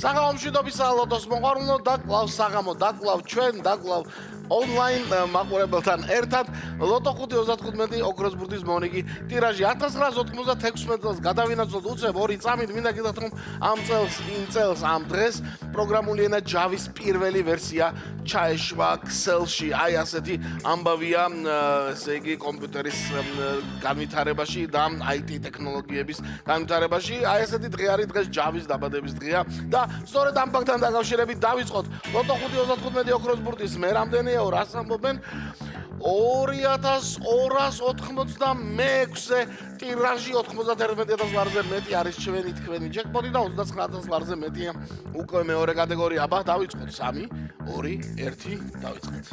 საღამომშვიდობისა ლოტოს მოყვარულო და კლავ საღამო დაკლავ ჩვენ დაკლავ online მაყურებელთან ერთად ლოტო 535 ოქროს ბურთის მონიკი ტირაჟი 1996 წელს გადავინაცვლოთ უცებ 2 წამით მინდა გითხრათ რომ ამ წელს იმ წელს ამ დღეს პროგრამული ენა Java-ის პირველი ვერსია ჩაეშვა Excel-ში აი ასეთი ამბავია ესე იგი კომპიუტერის განვითარებაში და IT ტექნოლოგიების განვითარებაში აი ასეთი დღე არის დღეს Java-ის დაბადების დღეა და სწორედ ამ ფაქტთან დაკავშირებით დავიწყოთ ლოტო 535 ოქროს ბურთის მე რამდენი რას ამბობენ 2286-ე ტირაჟი 91000 ლარზე მეტი არის ჩვენი თქვენი ჯეკპოტი და 29000 ლარზე მეტია უკვე მეორე კატეგორია აბა დავიწყოთ 3 2 1 დავიწყოთ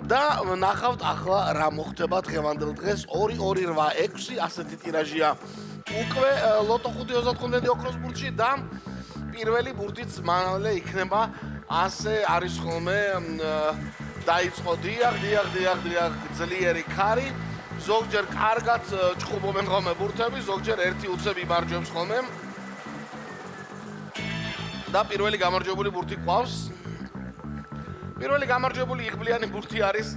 და ნახავთ ახლა რა მოხდება დღევანდელ დღეს 2286 ასეთი ტირაჟია უკვე ლოტო 535 ოქროს ბურთში და პირველი ბურთიც მალე იქნება ასე არის ხოლმე დაიწყო დიახ ძლიერი ქარი ზოგჯერ კარგად ჭხუბობენ ხოლმე ბურთები ზოგჯერ ერთი უცებ იმარჯვებს ხოლმე და პირველი გამარჯვებული ბურთი ყავს პირველი გამარჯვებული იღბლიანი ბურთი არის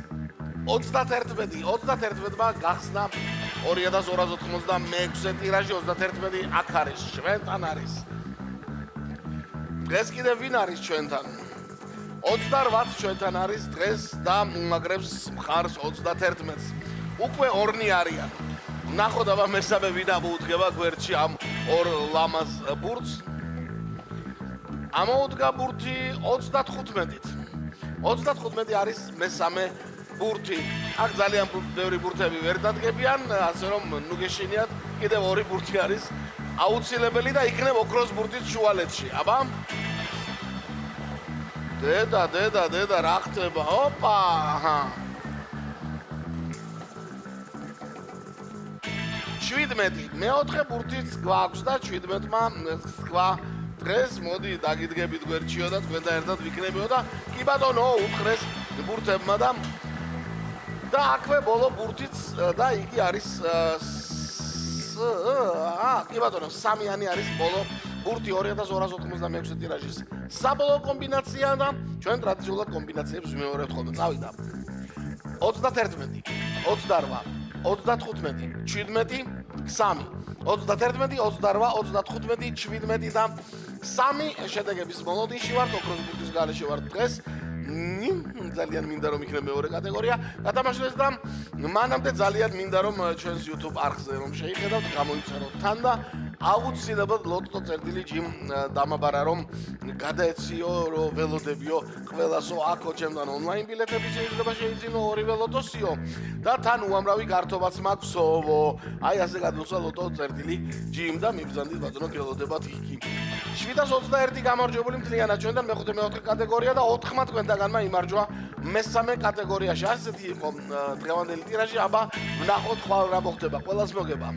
31-მა გახსნა 2286 ტირაჟი 31 აქ არის ჩვენთან არის დღეს კიდევ ვინ არის ჩვენთან 28 ჩვენთან არის დღეს და უმაგრებს მხარს 31-ს უკვე ორნი არიან ნახოთ აბა მესამე ვინ ამოუდგება გვერდში ამ ორ ლამაზ ბურთს ამოუდგა ბურთი 35-ით 35 არის მესამე ბურთი აქ ძალიან ბევრი ბურთები ვერ დადგებიან ასე რომ ნუ გეშინიათ კიდევ ორი ბურთი არის აუცილებელი და იქნებ ოქროს ბურთის შუალედში აბა დედა რა ხდება ოპა მეოთხე ბურთიც გვაქვს და 17-მა თქვა დღეს მოდი დაგიდგებით გვერდშიო და თქვენ და ერთად ვიქნებიო და კი ბატონო უთხრეს ბურთებმა და აქვე ბოლო ბურთიც და იგი არის კი ბატონო სამიანი არის ბოლო ბურთი 2286 ტირაჟის საბოლოო კომბინაცია და ჩვენ ტრადიციულად კომბინაციებს ვიმეორებთ ხოლმე წავიდა 31 28 35 17 3 31 28 35 17 და 3 შედეგების მონოდინში ვართ ოქროს ბურთის გარეშე ვართ დღეს ძალიან მინდა რომ იქნება მეორე კატეგორია გათამაშდეს და მანამდე ძალიან მინდა რომ ჩვენს YouTube არხზე რომ შეიხედავთ გამოიწეროთ თან და აუცილებლად ლოტო წერტილი ჯიმ დამაბარა რომ გადაეციო რომ ველოდებიო ყველასო აქო ჩემთან ონლაინ ბილეთები შეიძლება შეიძინო ორივე ლოტოსიო და თან უამრავი გართობაც მაქვსოვო აი ასე გადმოცა ლოტო წერტილი ჯიმ და მიბრძანდით ბატონო გელოდებათ იქ 721 გამარჯვებული მთლიანად ჩვენთან მეოთხე კატეგორია და 4-მა თქვენთაგანმა იმარჯვა მესამე კატეგორიაში ასეთი იყო დღევანდელი ტირაჟი აბა ვნახოთ ხვალ რა მოხდება ყველას მოგება